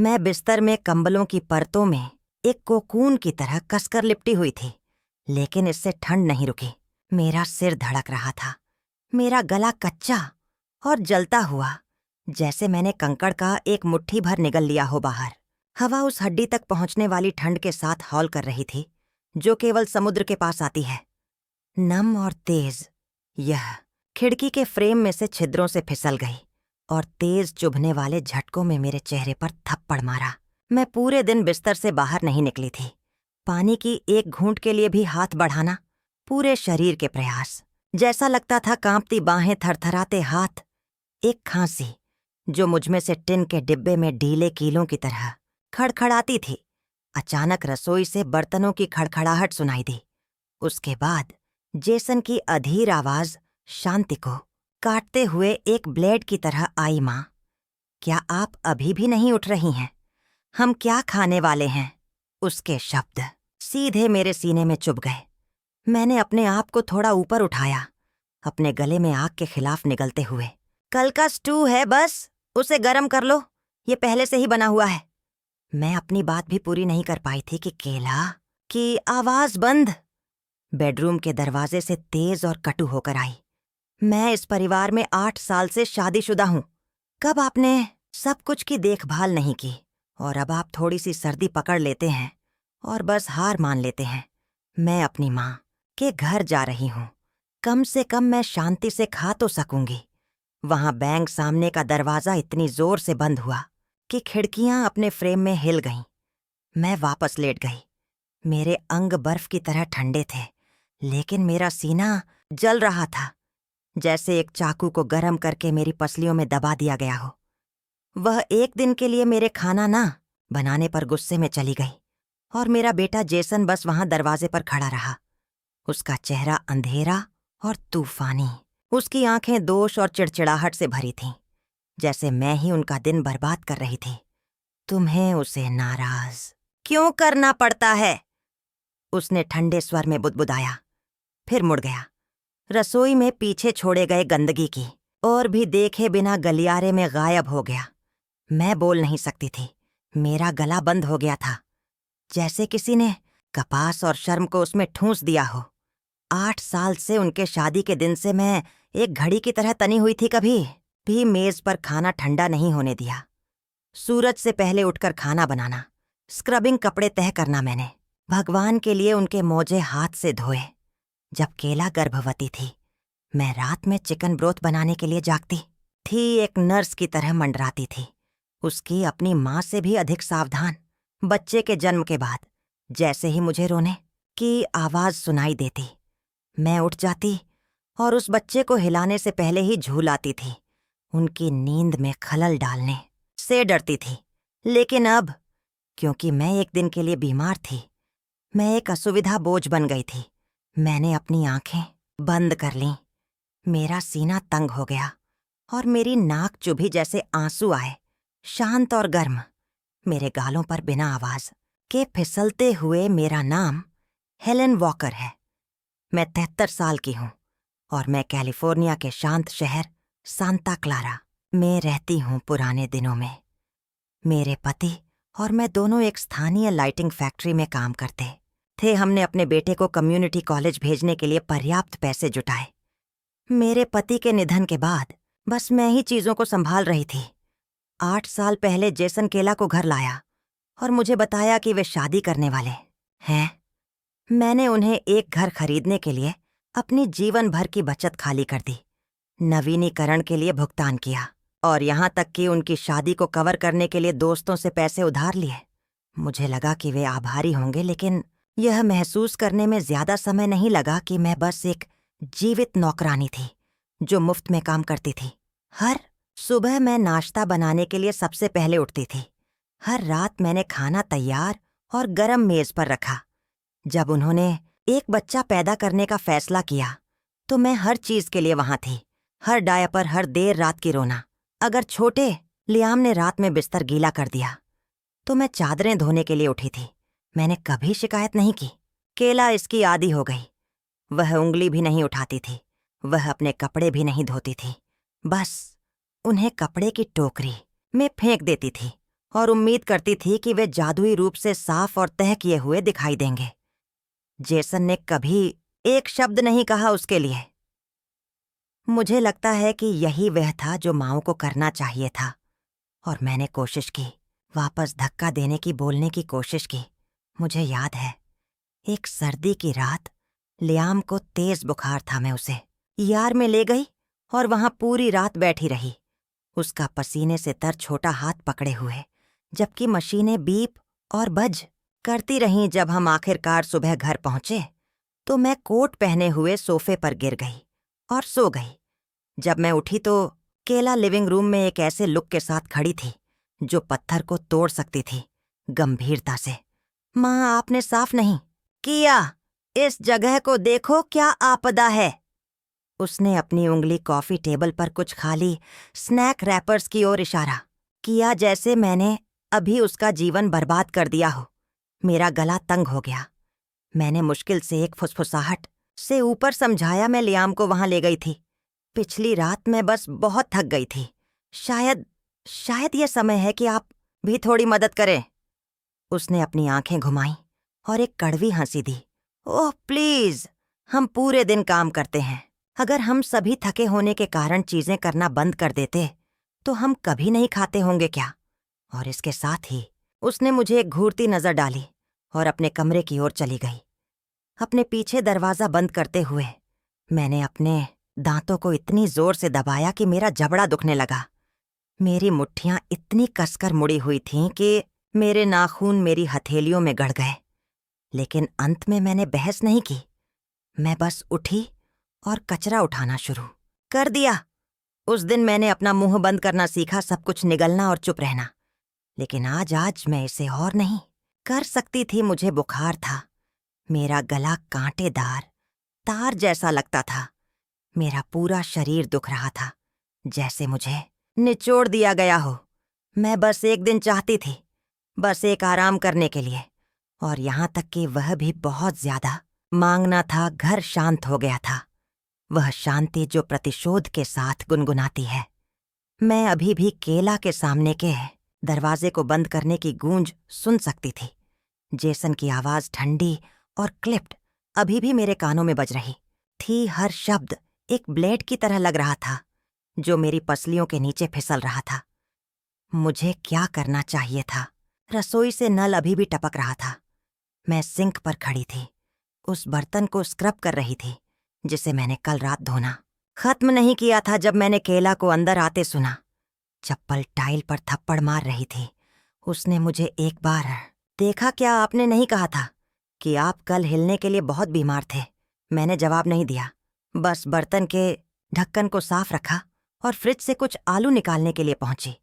मैं बिस्तर में कंबलों की परतों में एक कोकून की तरह कसकर लिपटी हुई थी, लेकिन इससे ठंड नहीं रुकी। मेरा सिर धड़क रहा था, मेरा गला कच्चा और जलता हुआ, जैसे मैंने कंकड़ का एक मुट्ठी भर निगल लिया हो बाहर। हवा उस हड्डी तक पहुंचने वाली ठंड के साथ हौल कर रही थी, जो केवल समुद्र के पास आती है, नम और तेज। यह खिड़की के फ्रेम में से छिद्रों से फिसल गई और तेज चुभने वाले झटकों में मेरे चेहरे पर थप्पड़ मारा। मैं पूरे दिन बिस्तर से बाहर नहीं निकली थी। पानी की एक घूंट के लिए भी हाथ बढ़ाना, पूरे शरीर के प्रयास। जैसा लगता था कांपती बाहें, थरथराते हाथ, एक खांसी जो मुझमें से टिन के डिब्बे में ढीले कीलों की तरह खड़खड़ाती थी। अचानक रसोई से बर्तनों की खड़खड़ाहट सुनाई दी। उसके बाद जेसन की अधीर आवाज शांति को काटते हुए एक ब्लेड की तरह आई। माँ, क्या आप अभी भी नहीं उठ रही हैं? हम क्या खाने वाले हैं? उसके शब्द सीधे मेरे सीने में चुभ गए। मैंने अपने आप को थोड़ा ऊपर उठाया, अपने गले में आग के खिलाफ निगलते हुए। कल का स्टू है, बस उसे गरम कर लो, ये पहले से ही बना हुआ है। मैं अपनी बात भी पूरी नहीं कर पाई थी कि केला की आवाज बंद बेडरूम के दरवाजे से तेज और कटु होकर आई। मैं इस परिवार में 8 साल से शादीशुदा हूं। कब आपने सब कुछ की देखभाल नहीं की और अब आप थोड़ी सी सर्दी पकड़ लेते हैं और बस हार मान लेते हैं। मैं अपनी माँ के घर जा रही हूं। कम से कम मैं शांति से खा तो सकूंगी। वहां बैंक सामने का दरवाजा इतनी जोर से बंद हुआ कि खिड़कियां अपने फ्रेम में हिल गईं। मैं वापस लेट गई। मेरे अंग बर्फ की तरह ठंडे थे, लेकिन मेरा सीना जल रहा था, जैसे एक चाकू को गर्म करके मेरी पसलियों में दबा दिया गया हो। वह एक दिन के लिए मेरे खाना ना बनाने पर गुस्से में चली गई और मेरा बेटा जेसन बस वहां दरवाजे पर खड़ा रहा। उसका चेहरा अंधेरा और तूफानी, उसकी आंखें दोष और चिड़चिड़ाहट से भरी थीं, जैसे मैं ही उनका दिन बर्बाद कर रही थी। तुम्हें उसे नाराज क्यों करना पड़ता है? उसने ठंडे स्वर में बुदबुदाया, फिर मुड़ गया। रसोई में पीछे छोड़े गए गंदगी की और भी देखे बिना गलियारे में गायब हो गया। मैं बोल नहीं सकती थी, मेरा गला बंद हो गया था, जैसे किसी ने कपास और शर्म को उसमें ठूंस दिया हो। 8 साल से, उनके शादी के दिन से, मैं एक घड़ी की तरह तनी हुई थी। कभी भी मेज पर खाना ठंडा नहीं होने दिया। सूरज से पहले उठकर खाना बनाना, स्क्रबिंग कपड़े तह करना। मैंने भगवान के लिए उनके मोजे हाथ से धोए। जब केला गर्भवती थी, मैं रात में चिकन ब्रोथ बनाने के लिए जागती थी, एक नर्स की तरह मंडराती थी, उसकी अपनी माँ से भी अधिक सावधान। बच्चे के जन्म के बाद जैसे ही मुझे रोने की आवाज सुनाई देती, मैं उठ जाती और उस बच्चे को हिलाने से पहले ही झूल आती थी। उनकी नींद में खलल डालने से डरती थी। लेकिन अब, क्योंकि मैं एक दिन के लिए बीमार थी, मैं एक असुविधा बोझ बन गई थी। मैंने अपनी आंखें बंद कर लीं। मेरा सीना तंग हो गया और मेरी नाक चुभी जैसे आंसू आए, शांत और गर्म। मेरे गालों पर बिना आवाज के फिसलते हुए मेरा नाम हेलेन वॉकर है। मैं 73 साल की हूँ और मैं कैलिफोर्निया के शांत शहर सांता क्लारा में रहती हूँ। पुराने दिनों में मेरे पति और मैं दोनों एक स्थानीय लाइटिंग फैक्ट्री में काम करते थे। हमने अपने बेटे को कम्युनिटी कॉलेज भेजने के लिए पर्याप्त पैसे जुटाए। मेरे पति के निधन के बाद बस मैं ही चीजों को संभाल रही थी। 8 साल पहले जेसन केला को घर लाया और मुझे बताया कि वे शादी करने वाले हैं। मैंने उन्हें एक घर खरीदने के लिए अपनी जीवन भर की बचत खाली कर दी, नवीनीकरण के लिए भुगतान किया और यहाँ तक कि उनकी शादी को कवर करने के लिए दोस्तों से पैसे उधार लिए। मुझे लगा कि वे आभारी होंगे, लेकिन यह महसूस करने में ज्यादा समय नहीं लगा कि मैं बस एक जीवित नौकरानी थी जो मुफ्त में काम करती थी। हर सुबह मैं नाश्ता बनाने के लिए सबसे पहले उठती थी। हर रात मैंने खाना तैयार और गरम मेज पर रखा। जब उन्होंने एक बच्चा पैदा करने का फैसला किया तो मैं हर चीज के लिए वहां थी। हर डायपर, हर देर रात की रोना। अगर छोटे लियाम ने रात में बिस्तर गीला कर दिया तो मैं चादरें धोने के लिए उठी थी। मैंने कभी शिकायत नहीं की। केला इसकी आदी हो गई। वह उंगली भी नहीं उठाती थी, वह अपने कपड़े भी नहीं धोती थी, बस उन्हें कपड़े की टोकरी में फेंक देती थी और उम्मीद करती थी कि वे जादुई रूप से साफ और तह किए हुए दिखाई देंगे। जेसन ने कभी एक शब्द नहीं कहा उसके लिए। मुझे लगता है कि यही वह था जो माओ को करना चाहिए था, और मैंने कोशिश की, वापस धक्का देने की, बोलने की कोशिश की। मुझे याद है, एक सर्दी की रात लियाम को तेज बुखार था। मैं उसे यार में ले गई और वहां पूरी रात बैठी रही, उसका पसीने से तर छोटा हाथ पकड़े हुए, जबकि मशीनें बीप और बज करती रहीं। जब हम आखिरकार सुबह घर पहुंचे तो मैं कोट पहने हुए सोफे पर गिर गई और सो गई। जब मैं उठी तो केला लिविंग रूम में एक ऐसे लुक के साथ खड़ी थी जो पत्थर को तोड़ सकती थी, गंभीरता से। माँ, आपने साफ नहीं किया, इस जगह को देखो, क्या आपदा है। उसने अपनी उंगली कॉफी टेबल पर कुछ खाली स्नैक रैपर्स की ओर इशारा किया, जैसे मैंने अभी उसका जीवन बर्बाद कर दिया हो। मेरा गला तंग हो गया। मैंने मुश्किल से एक फुसफुसाहट से ऊपर समझाया, मैं लियाम को वहां ले गई थी। पिछली रात मैं बस बहुत थक गई थी। शायद यह समय है कि आप भी थोड़ी मदद करें। उसने अपनी आंखें घुमाईं और एक कड़वी हंसी दी। ओह प्लीज, हम पूरे दिन काम करते हैं। अगर हम सभी थके होने के कारण चीजें करना बंद कर देते तो हम कभी नहीं खाते होंगे क्या। और इसके साथ ही उसने मुझे एक घूरती नजर डाली और अपने कमरे की ओर चली गई। अपने पीछे दरवाजा बंद करते हुए मैंने अपने दांतों को इतनी जोर से दबाया कि मेरा जबड़ा दुखने लगा। मेरी मुट्ठियां इतनी कसकर मुड़ी हुई थीं कि मेरे नाखून मेरी हथेलियों में गड़ गए। लेकिन अंत में मैंने बहस नहीं की। मैं बस उठी और कचरा उठाना शुरू कर दिया। उस दिन मैंने अपना मुंह बंद करना सीखा, सब कुछ निगलना और चुप रहना। लेकिन आज मैं इसे और नहीं कर सकती थी। मुझे बुखार था, मेरा गला कांटेदार तार जैसा लगता था, मेरा पूरा शरीर दुख रहा था, जैसे मुझे निचोड़ दिया गया हो। मैं बस एक दिन चाहती थी, बस एक आराम करने के लिए, और यहां तक कि वह भी बहुत ज्यादा मांगना था। घर शांत हो गया था, वह शांति जो प्रतिशोध के साथ गुनगुनाती है। मैं अभी भी केला के सामने के दरवाजे को बंद करने की गूंज सुन सकती थी। जेसन की आवाज ठंडी और क्लिप्ड अभी भी मेरे कानों में बज रही थी। हर शब्द एक ब्लेड की तरह लग रहा था जो मेरी पसलियों के नीचे फिसल रहा था। मुझे क्या करना चाहिए था? रसोई से नल अभी भी टपक रहा था। मैं सिंक पर खड़ी थी, उस बर्तन को स्क्रब कर रही थी जिसे मैंने कल रात धोना खत्म नहीं किया था जब मैंने केला को अंदर आते सुना। चप्पल टाइल पर थप्पड़ मार रही थी। उसने मुझे एक बार देखा। क्या आपने नहीं कहा था कि आप कल हिलने के लिए बहुत बीमार थे? मैंने जवाब नहीं दिया, बस बर्तन के ढक्कन को साफ रखा और फ्रिज से कुछ आलू निकालने के लिए पहुंची।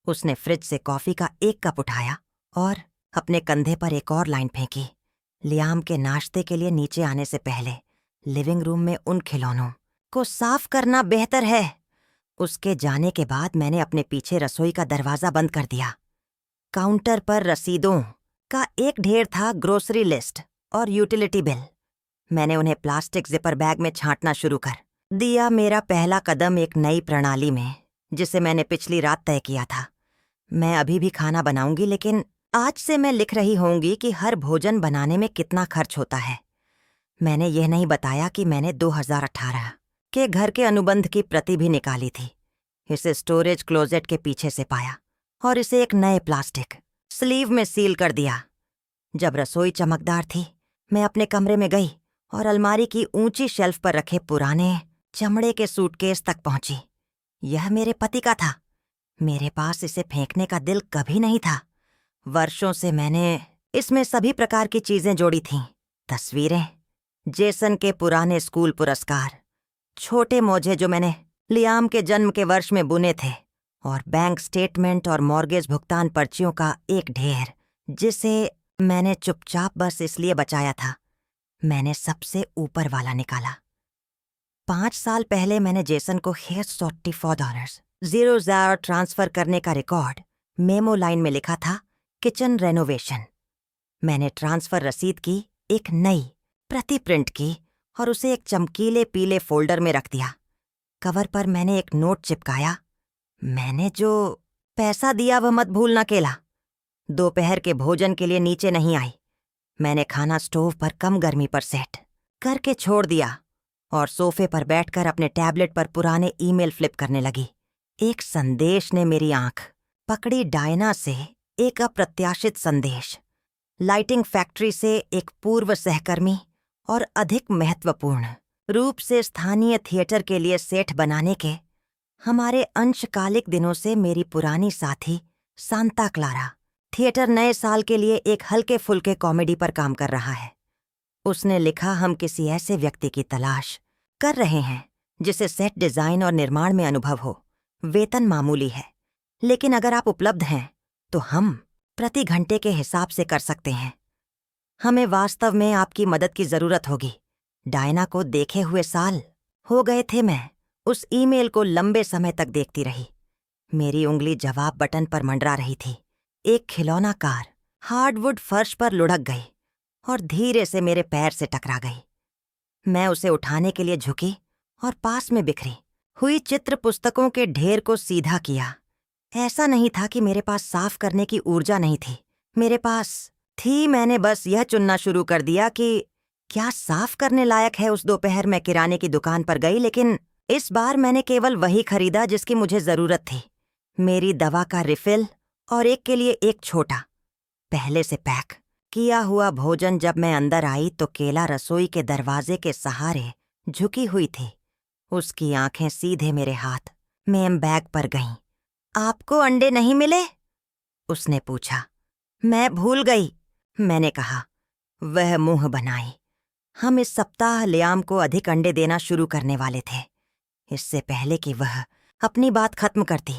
उसने फ्रिज से कॉफी का एक कप उठाया और अपने कंधे पर एक और लाइन फेंकी। लियाम के नाश्ते के लिए नीचे आने से पहले लिविंग रूम में उन खिलौनों को साफ करना बेहतर है। उसके जाने के बाद मैंने अपने पीछे रसोई का दरवाजा बंद कर दिया। काउंटर पर रसीदों का एक ढेर था, ग्रोसरी लिस्ट और यूटिलिटी बिल। मैंने उन्हें प्लास्टिक जिपर बैग में छांटना शुरू कर दिया। मेरा पहला कदम एक नई प्रणाली में, जिसे मैंने पिछली रात तय किया था। मैं अभी भी खाना बनाऊंगी, लेकिन आज से मैं लिख रही होंगी कि हर भोजन बनाने में कितना खर्च होता है। मैंने यह नहीं बताया कि मैंने 2018 के घर के अनुबंध की प्रति भी निकाली थी। इसे स्टोरेज क्लोजेट के पीछे से पाया और इसे एक नए प्लास्टिक स्लीव में सील कर दिया। जब रसोई चमकदार थी, मैं अपने कमरे में गई और अलमारी की ऊंची शेल्फ पर रखे पुराने चमड़े के सूटकेस तक पहुंची। यह मेरे पति का था। मेरे पास इसे फेंकने का दिल कभी नहीं था। वर्षों से मैंने इसमें सभी प्रकार की चीजें जोड़ी थीं। तस्वीरें, जेसन के पुराने स्कूल पुरस्कार, छोटे मोजे जो मैंने लियाम के जन्म के वर्ष में बुने थे, और बैंक स्टेटमेंट और मॉर्गेज भुगतान पर्चियों का एक ढेर जिसे मैंने चुपचाप बस इसलिए बचाया था। मैंने सबसे ऊपर वाला निकाला। 5 साल पहले मैंने जेसन को $44 0 ट्रांसफर करने का रिकॉर्ड मेमो लाइन में लिखा था, किचन रेनोवेशन। मैंने ट्रांसफर रसीद की एक नई प्रति प्रिंट की और उसे एक चमकीले पीले फोल्डर में रख दिया। कवर पर मैंने एक नोट चिपकाया, मैंने जो पैसा दिया वह मत भूलना केला। दोपहर के भोजन के लिए नीचे नहीं आई। मैंने खाना स्टोव पर कम गर्मी पर सेट करके छोड़ दिया और सोफे पर बैठकर अपने टैबलेट पर पुराने ईमेल फ्लिप करने लगी। एक संदेश ने मेरी आंख पकड़ी। डायना से एक अप्रत्याशित संदेश। लाइटिंग फैक्ट्री से एक पूर्व सहकर्मी और अधिक महत्वपूर्ण रूप से स्थानीय थिएटर के लिए सेट बनाने के हमारे अंशकालिक दिनों से मेरी पुरानी साथी सांता क्लारा थिएटर नए साल के लिए एक हल्के फुल्के कॉमेडी पर काम कर रहा है। उसने लिखा, हम किसी ऐसे व्यक्ति की तलाश कर रहे हैं जिसे सेट डिजाइन और निर्माण में अनुभव हो। वेतन मामूली है, लेकिन अगर आप उपलब्ध हैं तो हम प्रति घंटे के हिसाब से कर सकते हैं। हमें वास्तव में आपकी मदद की जरूरत होगी। डायना को देखे हुए साल हो गए थे। मैं उस ईमेल को लंबे समय तक देखती रही। मेरी उंगली जवाब बटन पर मंडरा रही थी। एक खिलौना कार हार्डवुड फर्श पर लुढ़क गई और धीरे से मेरे पैर से टकरा गई। मैं उसे उठाने के लिए झुकी और पास में बिखरी हुई चित्र पुस्तकों के ढेर को सीधा किया। ऐसा नहीं था कि मेरे पास साफ करने की ऊर्जा नहीं थी, मेरे पास थी। मैंने बस यह चुनना शुरू कर दिया कि क्या साफ करने लायक है। उस दोपहर मैं किराने की दुकान पर गई, लेकिन इस बार मैंने केवल वही खरीदा जिसकी मुझे जरूरत थी। मेरी दवा का रिफिल और एक के लिए एक छोटा पहले से पैक किया हुआ भोजन। जब मैं अंदर आई तो केला रसोई के दरवाजे के सहारे झुकी हुई थी। उसकी आंखें सीधे मेरे हाथ में बैग पर गईं। आपको अंडे नहीं मिले? उसने पूछा। मैं भूल गई, मैंने कहा। वह मुंह बनाई। हम इस सप्ताह लियाम को अधिक अंडे देना शुरू करने वाले थे। इससे पहले कि वह अपनी बात खत्म करती,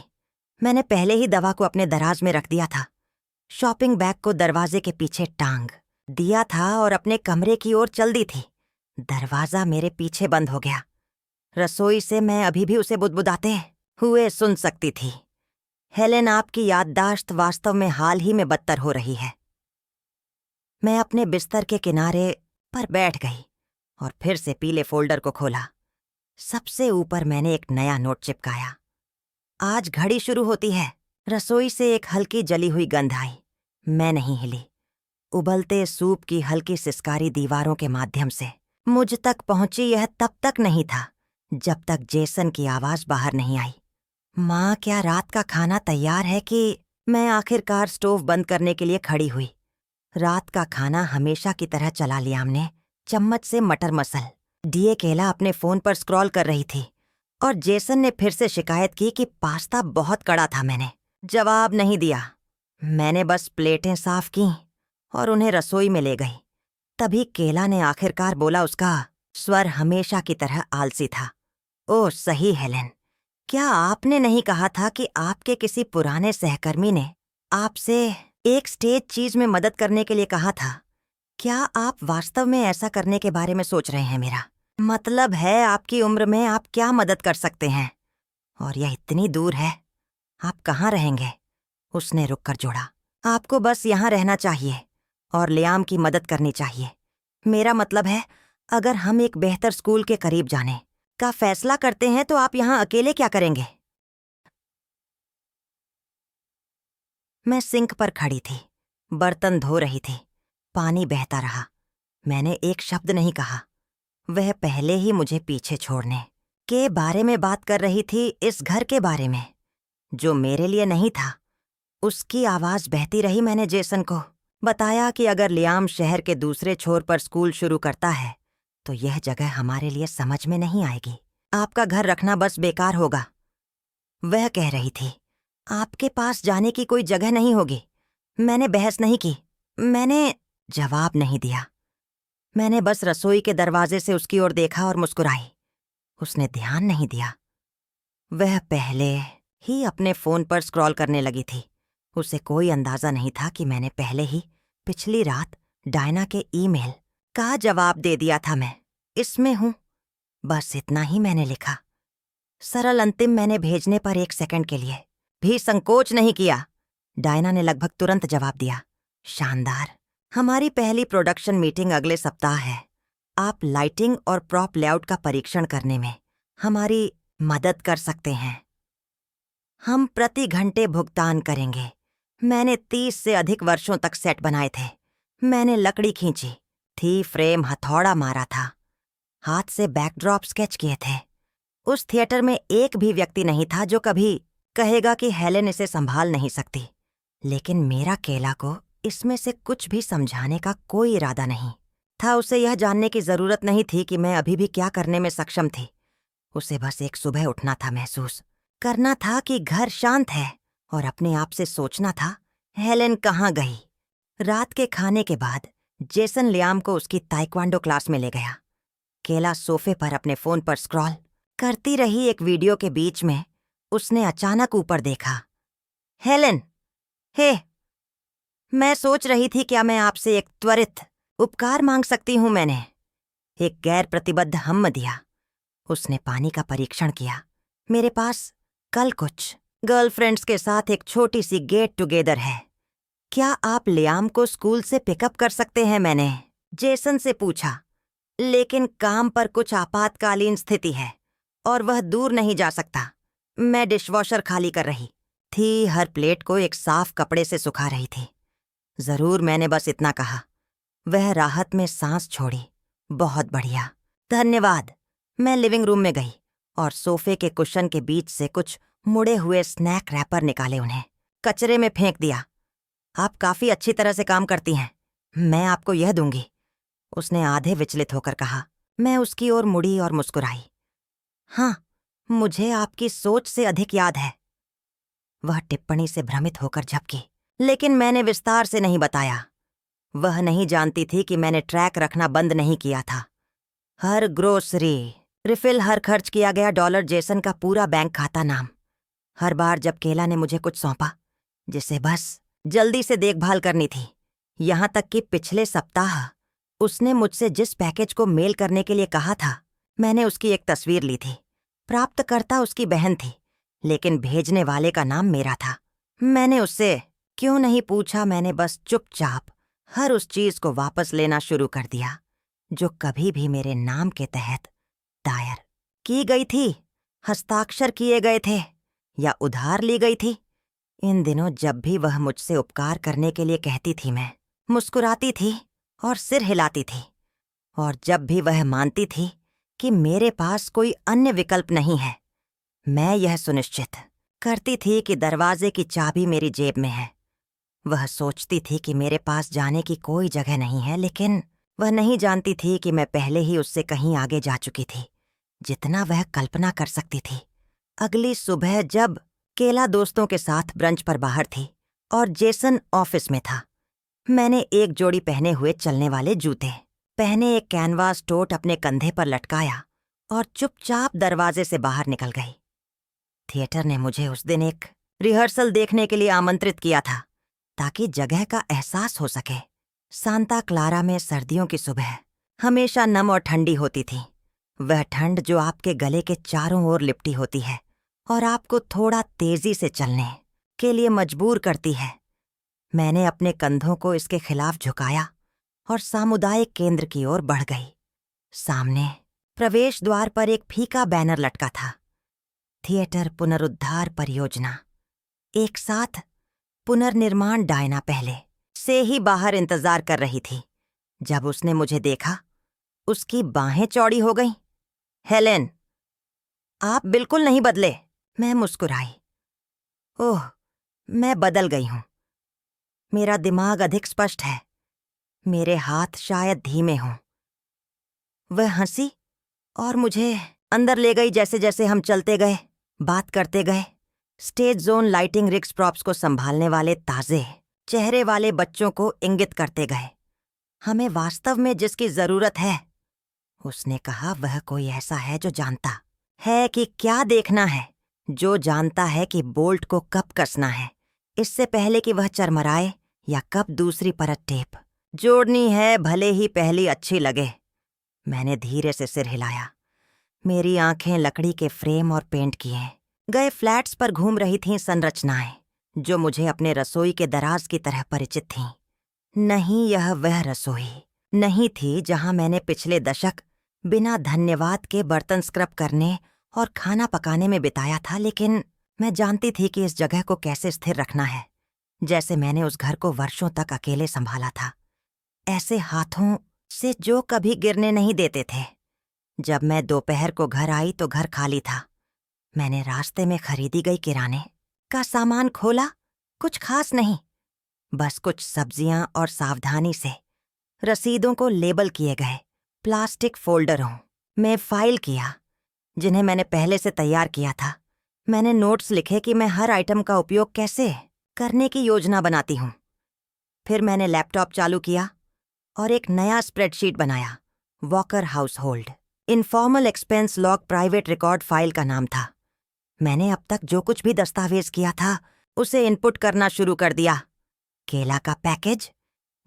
मैंने पहले ही दवा को अपने दराज में रख दिया था। शॉपिंग बैग को दरवाजे के पीछे टांग दिया था और अपने कमरे की ओर चल दी थी। दरवाजा मेरे पीछे बंद हो गया। रसोई से मैं अभी भी उसे बुदबुदाते हुए सुन सकती थी। हेलेन, आपकी याददाश्त वास्तव में हाल ही में बदतर हो रही है। मैं अपने बिस्तर के किनारे पर बैठ गई और फिर से पीले फोल्डर को खोला। सबसे ऊपर मैंने एक नया नोट चिपकाया। आज घड़ी शुरू होती है। रसोई से एक हल्की जली हुई गंध आई। मैं नहीं हिली। उबलते सूप की हल्की सिसकारी दीवारों के माध्यम से मुझ तक पहुंची। यह तब तक नहीं था जब तक जेसन की आवाज बाहर नहीं आई। माँ, क्या रात का खाना तैयार है? कि मैं आखिरकार स्टोव बंद करने के लिए खड़ी हुई। रात का खाना हमेशा की तरह चला। लियाम ने चम्मच से मटर मसल दिए। केला अपने फोन पर स्क्रॉल कर रही थी और जेसन ने फिर से शिकायत की कि पास्ता बहुत कड़ा था। मैंने जवाब नहीं दिया। मैंने बस प्लेटें साफ की और उन्हें रसोई में ले गई। तभी केला ने आखिरकार बोला। उसका स्वर हमेशा की तरह आलसी था। ओह सही हेलेन, क्या आपने नहीं कहा था कि आपके किसी पुराने सहकर्मी ने आपसे एक स्टेज चीज में मदद करने के लिए कहा था? क्या आप वास्तव में ऐसा करने के बारे में सोच रहे हैं? मेरा मतलब है, आपकी उम्र में आप क्या मदद कर सकते हैं? और यह इतनी दूर है। आप कहाँ रहेंगे? उसने रुककर जोड़ा। आपको बस यहाँ रहना चाहिए और लियाम की मदद करनी चाहिए। मेरा मतलब है, अगर हम एक बेहतर स्कूल के करीब जाने का फैसला करते हैं तो आप यहाँ अकेले क्या करेंगे? मैं सिंक पर खड़ी थी, बर्तन धो रही थी। पानी बहता रहा। मैंने एक शब्द नहीं कहा। वह पहले ही मुझे पीछे छोड़ने के बारे में बात कर रही थी, इस घर के बारे में जो मेरे लिए नहीं था। उसकी आवाज बहती रही। मैंने जेसन को बताया कि अगर लियाम शहर के दूसरे छोर पर स्कूल शुरू करता है तो यह जगह हमारे लिए समझ में नहीं आएगी। आपका घर रखना बस बेकार होगा। वह कह रही थी, आपके पास जाने की कोई जगह नहीं होगी। मैंने बहस नहीं की। मैंने जवाब नहीं दिया। मैंने बस रसोई के दरवाजे से उसकी ओर देखा और मुस्कुराई। उसने ध्यान नहीं दिया। वह पहले ही अपने फोन पर स्क्रॉल करने लगी थी। उसे कोई अंदाजा नहीं था कि मैंने पहले ही पिछली रात डायना के ईमेल का जवाब दे दिया था। मैं इसमें हूं। बस इतना ही मैंने लिखा। सरल अंतिम। मैंने भेजने पर 1 सेकंड के लिए भी संकोच नहीं किया। डायना ने लगभग तुरंत जवाब दिया। शानदार। हमारी पहली प्रोडक्शन मीटिंग अगले सप्ताह है। आप लाइटिंग और प्रॉप लेआउट का परीक्षण करने में हमारी मदद कर सकते हैं। हम प्रति घंटे भुगतान करेंगे। मैंने 30 से अधिक वर्षों तक सेट बनाए थे। मैंने लकड़ी खींची थी, फ्रेम हथौड़ा मारा था, हाथ से बैकड्रॉप स्केच किए थे। उस थिएटर में एक भी व्यक्ति नहीं था जो कभी कहेगा कि हेलेन इसे संभाल नहीं सकती। लेकिन मेरा केला को इसमें से कुछ भी समझाने का कोई इरादा नहीं था। उसे यह जानने की जरूरत नहीं थी कि मैं अभी भी क्या करने में सक्षम थी। उसे बस एक सुबह उठना था, महसूस करना था कि घर शांत है, और अपने आप से सोचना था हेलेन कहाँ गई। रात के खाने के बाद जेसन लियाम को उसकी ताइक्वांडो क्लास में ले गया। केला सोफे पर अपने फोन पर स्क्रॉल करती रही। एक वीडियो के बीच में उसने अचानक ऊपर देखा। हेलेन, हे, मैं सोच रही थी क्या मैं आपसे एक त्वरित उपकार मांग सकती हूं। मैंने एक गैर प्रतिबद्ध हम्म दिया। उसने पानी का परीक्षण किया। मेरे पास कल कुछ गर्लफ्रेंड्स के साथ एक छोटी सी गेट टुगेदर है। क्या आप लियाम को स्कूल से पिकअप कर सकते हैं? मैंने जेसन से पूछा। लेकिन काम पर कुछ आपातकालीन स्थिति है और वह दूर नहीं जा सकता। मैं डिशवॉशर खाली कर रही थी, हर प्लेट को एक साफ कपड़े से सुखा रही थी। जरूर, मैंने बस इतना कहा। वह राहत में सांस छोड़ी। बहुत बढ़िया, धन्यवाद। मैं लिविंग रूम में गई और सोफे के कुशन के बीच से कुछ मुड़े हुए स्नैक रैपर निकाले, उन्हें कचरे में फेंक दिया। आप काफी अच्छी तरह से काम करती हैं, मैं आपको यह दूंगी, उसने आधे विचलित होकर कहा। मैं उसकी ओर मुड़ी और मुस्कुराई। हाँ, मुझे आपकी सोच से अधिक याद है। वह टिप्पणी से भ्रमित होकर झपकी, लेकिन मैंने विस्तार से नहीं बताया। वह नहीं जानती थी कि मैंने ट्रैक रखना बंद नहीं किया था। हर ग्रोसरी रिफिल, हर खर्च किया गया डॉलर, जेसन का पूरा बैंक खाता नाम। हर बार जब केला ने मुझे कुछ सौंपा जिसे बस जल्दी से देखभाल करनी थी, यहां तक कि पिछले सप्ताह उसने मुझसे जिस पैकेज को मेल करने के लिए कहा था, मैंने उसकी एक तस्वीर ली थी। प्राप्तकर्ता उसकी बहन थी, लेकिन भेजने वाले का नाम मेरा था। मैंने उससे क्यों नहीं पूछा। मैंने बस चुपचाप हर उस चीज को वापस लेना शुरू कर दिया जो कभी भी मेरे नाम के तहत दायर की गई थी, हस्ताक्षर किए गए थे या उधार ली गई थी। इन दिनों जब भी वह मुझसे उपकार करने के लिए कहती थी, मैं मुस्कुराती थी और सिर हिलाती थी। और जब भी वह मानती थी कि मेरे पास कोई अन्य विकल्प नहीं है, मैं यह सुनिश्चित करती थी कि दरवाजे की चाबी मेरी जेब में है। वह सोचती थी कि मेरे पास जाने की कोई जगह नहीं है, लेकिन वह नहीं जानती थी कि मैं पहले ही उससे कहीं आगे जा चुकी थी जितना वह कल्पना कर सकती थी। अगली सुबह जब केला दोस्तों के साथ ब्रंच पर बाहर थी और जेसन ऑफिस में था, मैंने एक जोड़ी पहने हुए चलने वाले जूते पहने एक कैनवास टोट अपने कंधे पर लटकाया और चुपचाप दरवाजे से बाहर निकल गई। थिएटर ने मुझे उस दिन एक रिहर्सल देखने के लिए आमंत्रित किया था ताकि जगह का एहसास हो सके। सांता क्लारा में सर्दियों की सुबह हमेशा नम और ठंडी होती थी। वह ठंड जो आपके गले के चारों ओर लिपटी होती है और आपको थोड़ा तेजी से चलने के लिए मजबूर करती है। मैंने अपने कंधों को इसके खिलाफ झुकाया और सामुदायिक केंद्र की ओर बढ़ गई। सामने प्रवेश द्वार पर एक फीका बैनर लटका था, थिएटर पुनरुद्धार परियोजना। एक साथ पुनर्निर्माण डायना पहले से ही बाहर इंतजार कर रही थी। जब उसने मुझे देखा, उसकी बाहें चौड़ी हो गईं। हेलेन, आप बिल्कुल नहीं बदले। मैं मुस्कुराई। ओह, मैं बदल गई हूं। मेरा दिमाग अधिक स्पष्ट है, मेरे हाथ शायद धीमे हों। वह हंसी और मुझे अंदर ले गई। जैसे जैसे हम चलते गए, बात करते गए, stage zone lighting rigs props को संभालने वाले ताजे चेहरे वाले बच्चों को इंगित करते गए। हमें वास्तव में जिसकी जरूरत है, उसने कहा, वह कोई ऐसा है जो जानता है कि क्या देखना है, जो जानता है कि बोल्ट को कब कसना है इससे पहले कि वह चरमराए, या कब दूसरी परत टेप जोड़नी है भले ही पहली अच्छी लगे। मैंने धीरे से सिर हिलाया। मेरी आंखें लकड़ी के फ्रेम और पेंट किए गए फ्लैट्स पर घूम रही थीं संरचनाएं जो मुझे अपने रसोई के दराज की तरह परिचित थीं। नहीं, यह वह रसोई नहीं थी जहां मैंने पिछले दशक बिना धन्यवाद के बर्तन स्क्रब करने और खाना पकाने में बिताया था, लेकिन मैं जानती थी कि इस जगह को कैसे स्थिर रखना है, जैसे मैंने उस घर को वर्षों तक अकेले संभाला था, ऐसे हाथों से जो कभी गिरने नहीं देते थे। जब मैं दोपहर को घर आई तो घर खाली था। मैंने रास्ते में खरीदी गई किराने का सामान खोला, कुछ खास नहीं, बस कुछ सब्जियां और सावधानी से रसीदों को लेबल किए गए प्लास्टिक फोल्डरों में फाइल किया, जिन्हें मैंने पहले से तैयार किया था। मैंने नोट्स लिखे कि मैं हर आइटम का उपयोग कैसे करने की योजना बनाती हूँ। फिर मैंने लैपटॉप चालू किया और एक नया स्प्रेडशीट बनाया। Walker house hold informal expense log private record file का नाम था। मैंने अब तक जो कुछ भी दस्तावेज किया था उसे इनपुट करना शुरू कर दिया। केला का पैकेज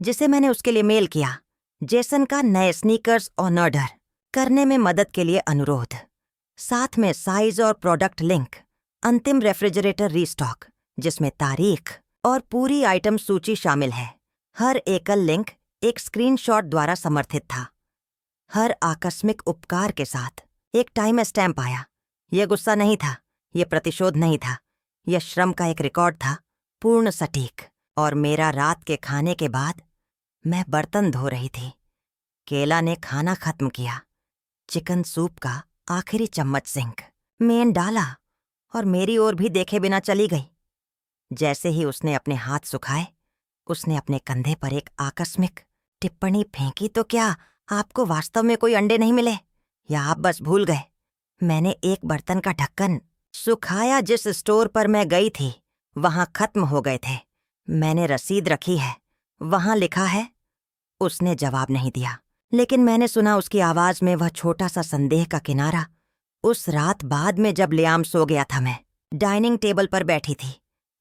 जिसे मैंने उसके लिए मेल किया, जेसन का नए स्नीकर्स ऑर्डर करने में मदद के लिए अनुरोध, साथ में साइज और प्रोडक्ट लिंक, अंतिम रेफ्रिजरेटर रीस्टॉक जिसमें तारीख और पूरी आइटम सूची शामिल है। हर एकल लिंक एक स्क्रीनशॉट द्वारा समर्थित था। हर आकस्मिक उपकार के साथ एक टाइम स्टैम्प आया। यह गुस्सा नहीं था, यह प्रतिशोध नहीं था, यह श्रम का एक रिकॉर्ड था, पूर्ण सटीक। और मेरा रात के खाने के बाद मैं बर्तन धो रही थी। केला ने खाना खत्म किया, चिकन सूप का आखिरी चम्मच सिंक में डाला और मेरी ओर भी देखे बिना चली गई। जैसे ही उसने अपने हाथ सुखाए, उसने अपने कंधे पर एक आकस्मिक टिप्पणी फेंकी, तो क्या आपको वास्तव में कोई अंडे नहीं मिले, या आप बस भूल गए? मैंने एक बर्तन का ढक्कन सुखाया जिस स्टोर पर मैं गई थी, वहां खत्म हो गए थे। मैंने रसीद रखी है, वहां लिखा है। उसने जवाब नहीं दिया, लेकिन मैंने सुना उसकी आवाज में वह छोटा सा संदेह का किनारा। उस रात बाद में जब लियाम सो गया था, मैं डाइनिंग टेबल पर बैठी थी,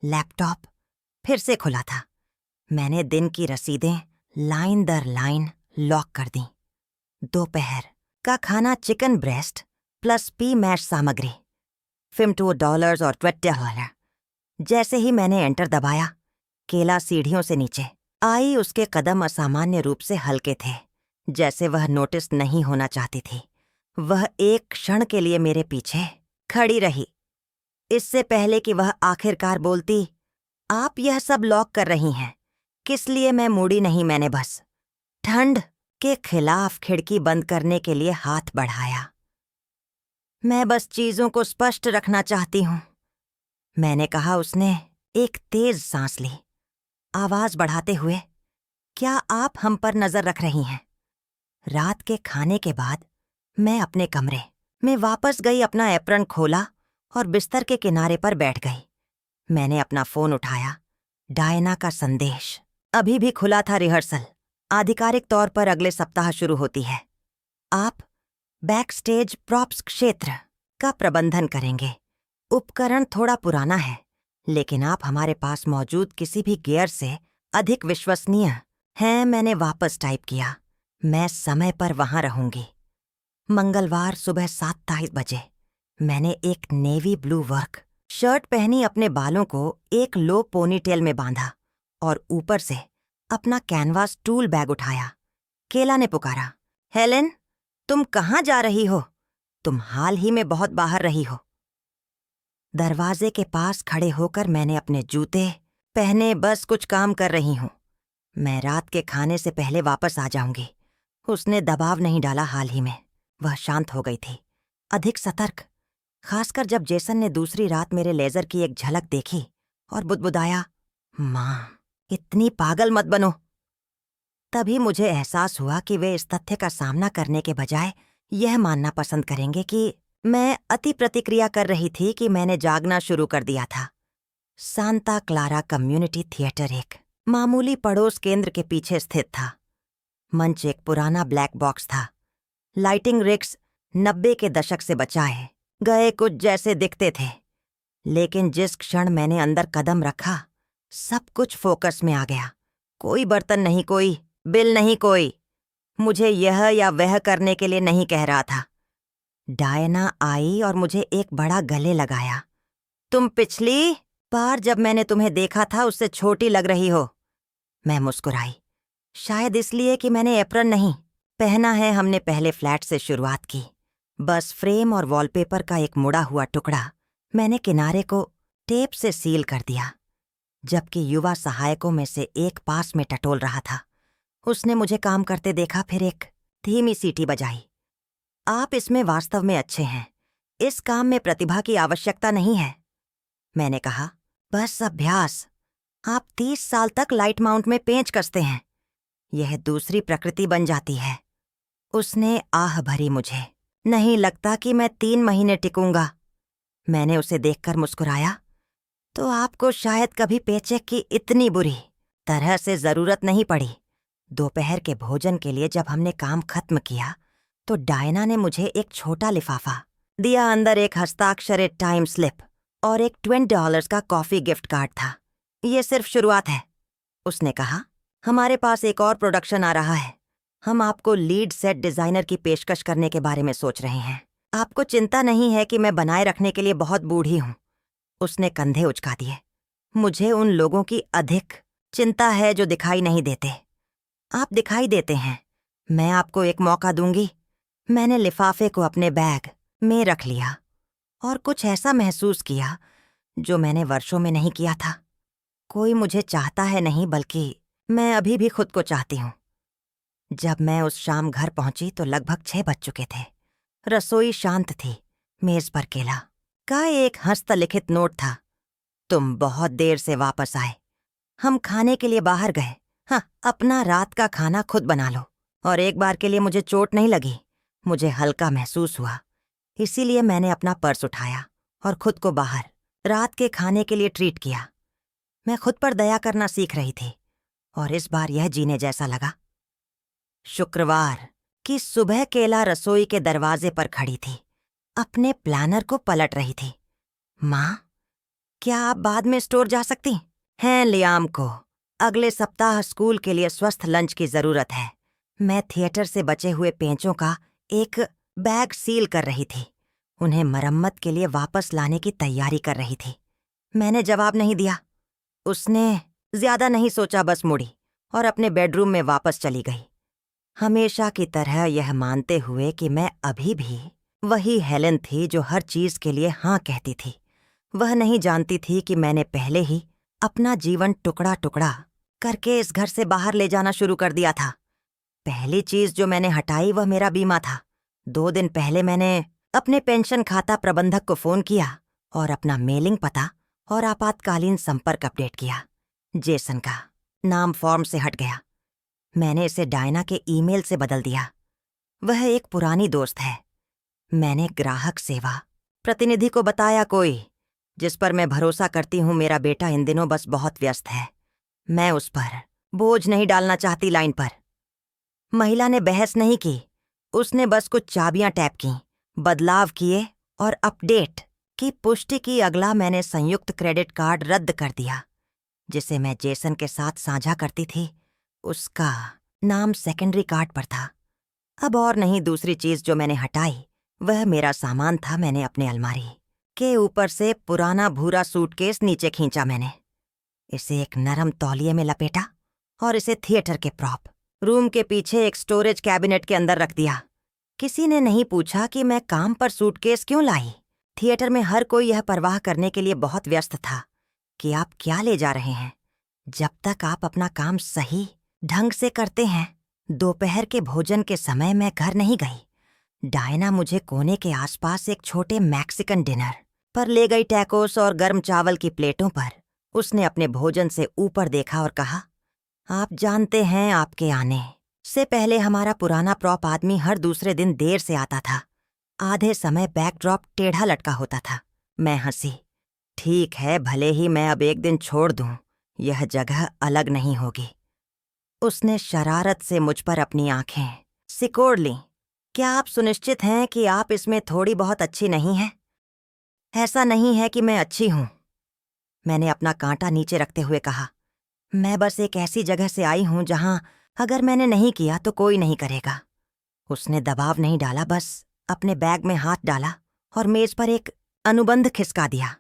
लैपटॉप फिर से खुला था। मैंने दिन की रसीदें लाइन दर लाइन लॉक कर दी। दोपहर का खाना chicken breast plus pea mash सामग्री, $52 और $20। जैसे ही मैंने एंटर दबाया, केला सीढ़ियों से नीचे आई। उसके कदम असामान्य रूप से हल्के थे, जैसे वह नोटिस नहीं होना चाहती थी। वह एक क्षण के लिए मेरे पीछे खड़ी रही, इससे पहले कि वह आखिरकार बोलती, आप यह सब लॉक कर रही हैं, किस लिए? मैं मुड़ी नहीं, मैंने बस ठंड के खिलाफ खिड़की बंद करने के लिए हाथ बढ़ाया। मैं बस चीजों को स्पष्ट रखना चाहती हूं, मैंने कहा। उसने एक तेज सांस ली, आवाज बढ़ाते हुए, क्या आप हम पर नजर रख रही हैं? रात के खाने के बाद मैं अपने कमरे में वापस गई, अपना एप्रन खोला और बिस्तर के किनारे पर बैठ गई। मैंने अपना फोन उठाया। डायना का संदेश अभी भी खुला था। रिहर्सल आधिकारिक तौर पर अगले सप्ताह शुरू होती है। आप बैकस्टेज प्रॉप्स क्षेत्र का प्रबंधन करेंगे। उपकरण थोड़ा पुराना है, लेकिन आप हमारे पास मौजूद किसी भी गियर से अधिक विश्वसनीय हैं। मैंने वापस टाइप किया, मैं समय पर वहां रहूंगी। मंगलवार सुबह 7:30 बजे मैंने एक नेवी ब्लू वर्क शर्ट पहनी, अपने बालों को एक लो पोनीटेल में बांधा और ऊपर से अपना कैनवास टूल बैग उठाया। केला ने पुकारा, हेलेन, तुम कहाँ जा रही हो? तुम हाल ही में बहुत बाहर रही हो। दरवाजे के पास खड़े होकर मैंने अपने जूते पहने, बस कुछ काम कर रही हूं, मैं रात के खाने से पहले वापस आ जाऊंगी। उसने दबाव नहीं डाला। हाल ही में वह शांत हो गई थी, अधिक सतर्क, खासकर जब जेसन ने दूसरी रात मेरे लेजर की एक झलक देखी और बुदबुदाया, मां, इतनी पागल मत बनो। तभी मुझे एहसास हुआ कि वे इस तथ्य का सामना करने के बजाय यह मानना पसंद करेंगे कि मैं अति प्रतिक्रिया कर रही थी कि मैंने जागना शुरू कर दिया था। सांता क्लारा कम्युनिटी थिएटर एक मामूली पड़ोस केंद्र के पीछे स्थित था। मंच एक पुराना ब्लैक बॉक्स था। लाइटिंग रिग्स 90 के दशक से बचाए गए कुछ जैसे दिखते थे, लेकिन जिस क्षण मैंने अंदर कदम रखा, सब कुछ फोकस में आ गया। कोई बर्तन नहीं, कोई बिल नहीं, कोई मुझे यह या वह करने के लिए नहीं कह रहा था। डायना आई और मुझे एक बड़ा गले लगाया। तुम पिछली बार जब मैंने तुम्हें देखा था उससे छोटी लग रही हो। मैं मुस्कुराई, शायद इसलिए कि मैंने एप्रन नहीं पहना है। हमने पहले फ्लैट से शुरुआत की, बस फ्रेम और वॉलपेपर का एक मुड़ा हुआ टुकड़ा। मैंने किनारे को टेप से सील कर दिया, जबकि युवा सहायकों में से एक पास में टटोल रहा था। उसने मुझे काम करते देखा, फिर एक धीमी सीटी बजाई। आप इसमें वास्तव में अच्छे हैं, इस काम में प्रतिभा की आवश्यकता नहीं है। मैंने कहा, बस अभ्यास। आप 30 साल तक लाइट माउंट में पेंच कसते हैं, यह दूसरी प्रकृति बन जाती है। उसने आह भरी मुझे। नहीं लगता कि मैं 3 महीने टिकूंगा। मैंने उसे देखकर मुस्कुराया। तो आपको शायद कभी पेचेक की इतनी बुरी तरह से जरूरत नहीं पड़ी। दोपहर के भोजन के लिए जब हमने काम खत्म किया तो डायना ने मुझे एक छोटा लिफाफा दिया। अंदर एक हस्ताक्षरित टाइम स्लिप और एक $20 का कॉफी गिफ्ट कार्ड था। ये सिर्फ शुरुआत है, उसने कहा। हमारे पास एक और प्रोडक्शन आ रहा है। हम आपको लीड सेट डिजाइनर की पेशकश करने के बारे में सोच रहे हैं। आपको चिंता नहीं है कि मैं बनाए रखने के लिए बहुत बूढ़ी हूं। उसने कंधे उचका दिए। मुझे उन लोगों की अधिक चिंता है जो दिखाई नहीं देते। आप दिखाई देते हैं। मैं आपको एक मौका दूंगी। मैंने लिफाफे को अपने बैग में रख लिया और कुछ ऐसा महसूस किया जो मैंने वर्षों में नहीं किया था। कोई मुझे चाहता है नहीं, बल्कि मैं अभी भी खुद को चाहती हूं। जब मैं उस शाम घर पहुंची तो लगभग 6 बज चुके थे। रसोई शांत थी। मेज पर केला का एक हस्तलिखित नोट था। तुम बहुत देर से वापस आए। हम खाने के लिए बाहर गए। हाँ, अपना रात का खाना खुद बना लो। और एक बार के लिए मुझे चोट नहीं लगी। मुझे हल्का महसूस हुआ। इसीलिए मैंने अपना पर्स उठाया और खुद को बाहर रात के खाने के लिए ट्रीट किया। मैं खुद पर दया करना सीख रही थी और इस बार यह जीने जैसा लगा। शुक्रवार की सुबह केला रसोई के दरवाजे पर खड़ी थी, अपने प्लानर को पलट रही थी। माँ, क्या आप बाद में स्टोर जा सकती हैं? लियाम को अगले सप्ताह स्कूल के लिए स्वस्थ लंच की जरूरत है। मैं थिएटर से बचे हुए पेंचों का एक बैग सील कर रही थी। उन्हें मरम्मत के लिए वापस लाने की तैयारी कर रही थी। मैंने जवाब नहीं दिया। उसने ज्यादा नहीं सोचा, बस मुड़ी और अपने बेडरूम में वापस चली गई, हमेशा की तरह यह मानते हुए कि मैं अभी भी वही हेलेन थी जो हर चीज के लिए हाँ कहती थी। वह नहीं जानती थी कि मैंने पहले ही अपना जीवन टुकड़ा टुकड़ा करके इस घर से बाहर ले जाना शुरू कर दिया था। पहली चीज जो मैंने हटाई वह मेरा बीमा था। 2 दिन पहले मैंने अपने पेंशन खाता प्रबंधक को फोन किया और अपना मेलिंग पता और आपातकालीन संपर्क अपडेट किया। जेसन का नाम फॉर्म से हट गया। मैंने इसे डायना के ईमेल से बदल दिया। वह एक पुरानी दोस्त है। मैंने ग्राहक सेवा प्रतिनिधि को बताया, कोई जिस पर मैं भरोसा करती हूँ। मेरा बेटा इन दिनों बस बहुत व्यस्त है। मैं उस पर बोझ नहीं डालना चाहती। लाइन पर महिला ने बहस नहीं की। उसने बस कुछ चाबियां टैप की, बदलाव किए और अपडेट की पुष्टि की। अगला, मैंने संयुक्त क्रेडिट कार्ड रद्द कर दिया जिसे मैं जेसन के साथ साझा करती थी। उसका नाम सेकेंडरी कार्ड पर था। अब और नहीं। दूसरी चीज जो मैंने हटाई वह मेरा सामान था। मैंने अपने अलमारी के ऊपर से पुराना भूरा सूटकेस नीचे खींचा। मैंने इसे एक नरम तौलिए में लपेटा और इसे थिएटर के प्रॉप रूम के पीछे एक स्टोरेज कैबिनेट के अंदर रख दिया। किसी ने नहीं पूछा कि मैं काम पर सूटकेस क्यों लाई। थिएटर में हर कोई यह परवाह करने के लिए बहुत व्यस्त था कि आप क्या ले जा रहे हैं। जब तक आप अपना काम सही ढंग से करते हैं। दोपहर के भोजन के समय मैं घर नहीं गई। डायना मुझे कोने के आसपास एक छोटे मैक्सिकन डिनर पर ले गई। टैकोस और गर्म चावल की प्लेटों पर उसने अपने भोजन से ऊपर देखा और कहा, आप जानते हैं, आपके आने से पहले हमारा पुराना प्रॉप आदमी हर दूसरे दिन देर से आता था। आधे समय बैकड्रॉप टेढ़ा लटका होता था। मैं हंसी। ठीक है, भले ही मैं अब एक दिन छोड़ दूं, यह जगह अलग नहीं होगी। उसने शरारत से मुझ पर अपनी आंखें सिकोड़ लीं। क्या आप सुनिश्चित हैं कि आप इसमें थोड़ी बहुत अच्छी नहीं हैं? ऐसा नहीं है कि मैं अच्छी हूं, मैंने अपना कांटा नीचे रखते हुए कहा। मैं बस एक ऐसी जगह से आई हूं जहां अगर मैंने नहीं किया तो कोई नहीं करेगा। उसने दबाव नहीं डाला, बस अपने बैग में हाथ डाला और मेज पर एक अनुबंध खिसका दिया।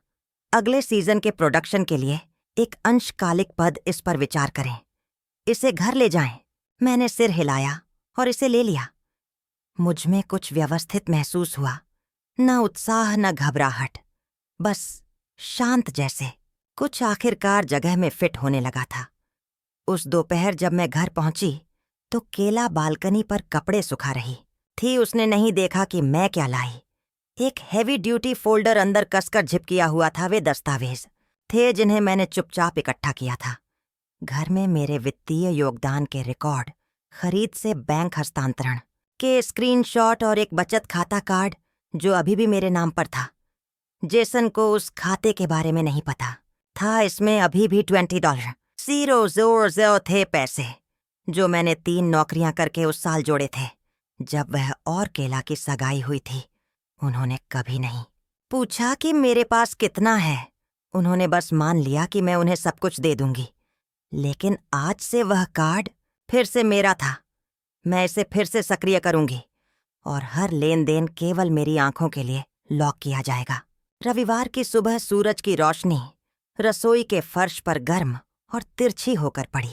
अगले सीजन के प्रोडक्शन के लिए एक अंशकालिक पद, इस पर विचार करें। इसे घर ले जाएं। मैंने सिर हिलाया और इसे ले लिया। मुझ में कुछ व्यवस्थित महसूस हुआ, न उत्साह न घबराहट, बस शांत जैसे, कुछ आखिरकार जगह में फिट होने लगा था। उस दोपहर जब मैं घर पहुंची तो केला बालकनी पर कपड़े सुखा रही थी। उसने नहीं देखा कि मैं क्या लाई। एक हैवी ड्यूटी फोल्डर अंदर कसकर झिपकिया हुआ था। वे दस्तावेज थे जिन्हें मैंने चुपचाप इकट्ठा किया था। घर में मेरे वित्तीय योगदान के रिकॉर्ड, खरीद से बैंक हस्तांतरण के स्क्रीनशॉट और एक बचत खाता कार्ड जो अभी भी मेरे नाम पर था। जेसन को उस खाते के बारे में नहीं पता था। इसमें अभी भी $20 000 थे, पैसे जो मैंने 3 नौकरियां करके उस साल जोड़े थे जब वह और केला की सगाई हुई थी। उन्होंने कभी नहीं पूछा कि मेरे पास कितना है। उन्होंने बस मान लिया कि मैं उन्हें सब कुछ दे दूंगी। लेकिन आज से वह कार्ड फिर से मेरा था। मैं इसे फिर से सक्रिय करूंगी और हर लेन देन केवल मेरी आंखों के लिए लॉक किया जाएगा। रविवार की सुबह सूरज की रोशनी रसोई के फर्श पर गर्म और तिरछी होकर पड़ी,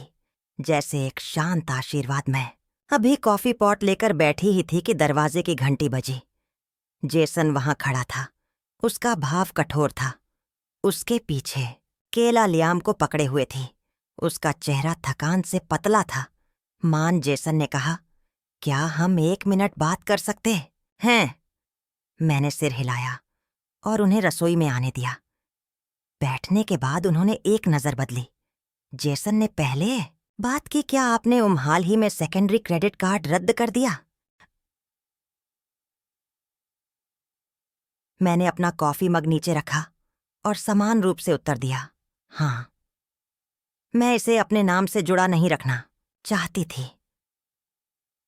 जैसे एक शांत आशीर्वाद। मैं अभी कॉफी पॉट लेकर बैठी ही थी कि दरवाजे की घंटी बजी। जेसन वहां खड़ा था। उसका भाव कठोर था। उसके पीछे केला लियाम को पकड़े हुए थी। उसका चेहरा थकान से पतला था। मान जेसन ने कहा, क्या हम 1 मिनट बात कर सकते हैं? मैंने सिर हिलाया और उन्हें रसोई में आने दिया। बैठने के बाद उन्होंने एक नजर बदली। जेसन ने पहले बात की, क्या आपने हाल ही में सेकेंडरी क्रेडिट कार्ड रद्द कर दिया? मैंने अपना कॉफी मग नीचे रखा और समान रूप से उत्तर दिया, हाँ। मैं इसे अपने नाम से जुड़ा नहीं रखना चाहती थी।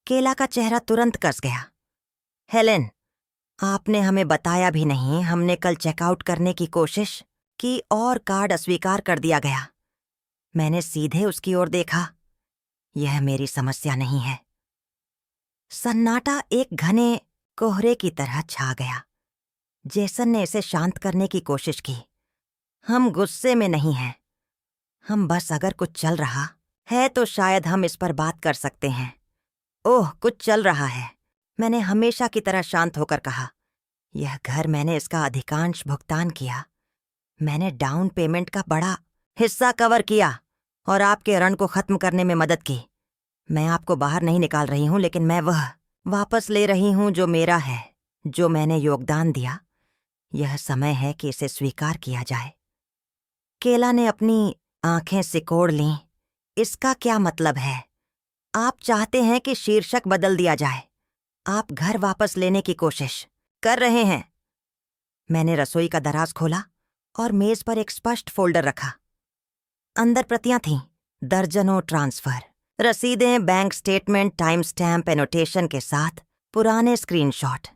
केला का चेहरा तुरंत कस गया। हेलेन, आपने हमें बताया भी नहीं। हमने कल चेकआउट करने की कोशिश की और कार्ड अस्वीकार कर दिया गया। मैंने सीधे उसकी ओर देखा। यह मेरी समस्या नहीं है। सन्नाटा एक घने कोहरे की तरह छा गया। जेसन ने इसे शांत करने की कोशिश की। हम गुस्से में नहीं हैं। हम बस अगर कुछ चल रहा है तो शायद हम इस पर बात कर सकते हैं। ओह, कुछ चल रहा है, मैंने हमेशा की तरह शांत होकर कहा। यह घर, मैंने इसका अधिकांश भुगतान किया। मैंने डाउन पेमेंट का बड़ा हिस्सा कवर किया और आपके ऋण को खत्म करने में मदद की। मैं आपको बाहर नहीं निकाल रही हूं, लेकिन मैं वह वापस ले रही हूं जो मेरा है, जो मैंने योगदान दिया। यह समय है कि इसे स्वीकार किया जाए। केला ने अपनी आंखें सिकोड़ लीं। इसका क्या मतलब है? आप चाहते हैं कि शीर्षक बदल दिया जाए? आप घर वापस लेने की कोशिश कर रहे हैं? मैंने रसोई का दराज खोला और मेज पर एक स्पष्ट फोल्डर रखा। अंदर प्रतियां थीं, दर्जनों ट्रांसफर, रसीदें, bank statement, time stamp, annotation के साथ पुराने स्क्रीनशॉट।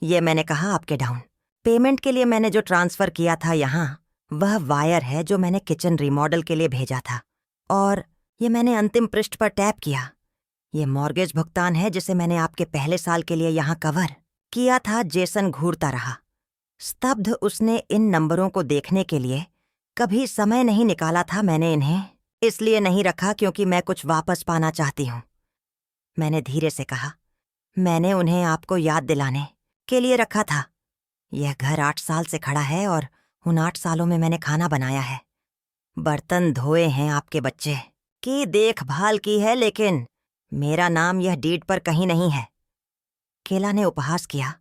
ये मैंने कहा, आपके डाउन पेमेंट के लिए मैंने जो ट्रांसफर किया था यहाँ, वह वायर है जो मैंने किचन रिमॉडल के लिए भेजा था। और ये मैंने अंतिम पृष्ठ पर टैप किया। ये मॉर्गेज भुगतान है जिसे मैंने आपके पहले साल के लिए यहाँ कवर किया था। जेसन घूरता रहा, स्तब्ध। उसने इन नंबरों को देखने के लिए कभी समय नहीं निकाला था। मैंने इन्हें इसलिए नहीं रखा क्योंकि मैं कुछ वापस पाना चाहती हूँ, मैंने धीरे से कहा। मैंने उन्हें आपको याद दिलाने के लिए रखा था। यह घर 8 साल से खड़ा है और उन 8 सालों में मैंने खाना बनाया है, बर्तन धोए हैं, आपके बच्चे की देखभाल की है, लेकिन मेरा नाम यह डीड पर कहीं नहीं है। केला ने उपहास किया।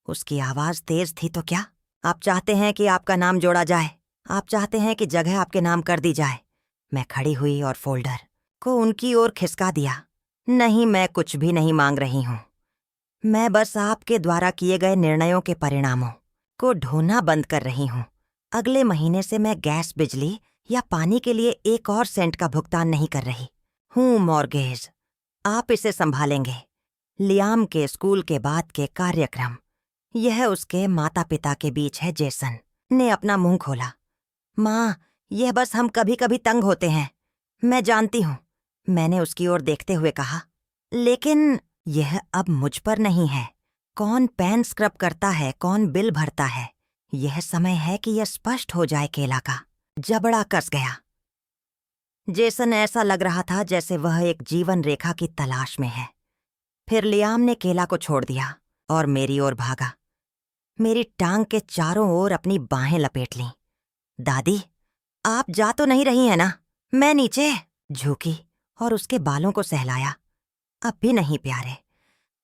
उसकी आवाज तेज थी। तो क्या आप चाहते हैं कि आपका नाम जोड़ा जाए? आप चाहते हैं कि जगह आपके नाम कर दी जाए? मैं खड़ी हुई और फोल्डर को उनकी ओर खिसका दिया। नहीं, मैं कुछ भी नहीं मांग रही हूं। मैं बस आपके द्वारा किए गए निर्णयों के परिणामों को ढोना बंद कर रही हूं। अगले महीने से मैं गैस, बिजली या पानी के लिए 1 और सेंट का भुगतान नहीं कर रही हूं। मॉर्गेज आप इसे संभालेंगे। लियाम के स्कूल के बाद के कार्यक्रम, यह उसके माता पिता के बीच है। जेसन ने अपना मुंह खोला। माँ, यह बस हम कभी कभी तंग होते हैं, मैं जानती हूँ, मैंने उसकी ओर देखते हुए कहा। लेकिन यह अब मुझ पर नहीं है। कौन पैन स्क्रब करता है, कौन बिल भरता है, यह समय है कि यह स्पष्ट हो जाए। केला का जबड़ा कस गया। जेसन ऐसा लग रहा था जैसे वह एक जीवन रेखा की तलाश में है। फिर लियाम ने केला को छोड़ दिया और मेरी ओर भागा। मेरी टांग के चारों ओर अपनी बाहें लपेट लीं। दादी, आप जा तो नहीं रही हैं ना? मैं नीचे झुकी और उसके बालों को सहलाया। अब भी नहीं प्यारे,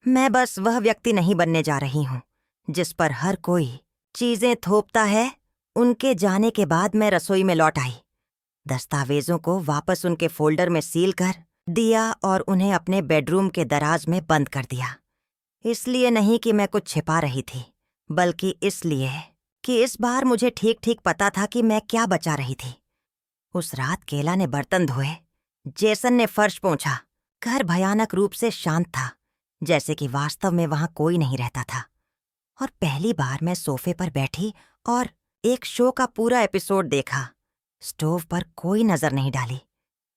मैं बस वह व्यक्ति नहीं बनने जा रही हूं जिस पर हर कोई चीजें थोपता है। उनके जाने के बाद मैं रसोई में लौट आई, दस्तावेजों को वापस उनके फोल्डर में सील कर दिया और उन्हें अपने बेडरूम के दराज में बंद कर दिया। इसलिए नहीं कि मैं कुछ छिपा रही थी, बल्कि इसलिए कि इस बार मुझे ठीक ठीक पता था कि मैं क्या बचा रही थी। उस रात केला ने बर्तन धोए, जेसन ने फर्श पोंछा। घर भयानक रूप से शांत था, जैसे कि वास्तव में वहां कोई नहीं रहता था। और पहली बार मैं सोफे पर बैठी और एक शो का पूरा एपिसोड देखा। स्टोव पर कोई नजर नहीं डाली।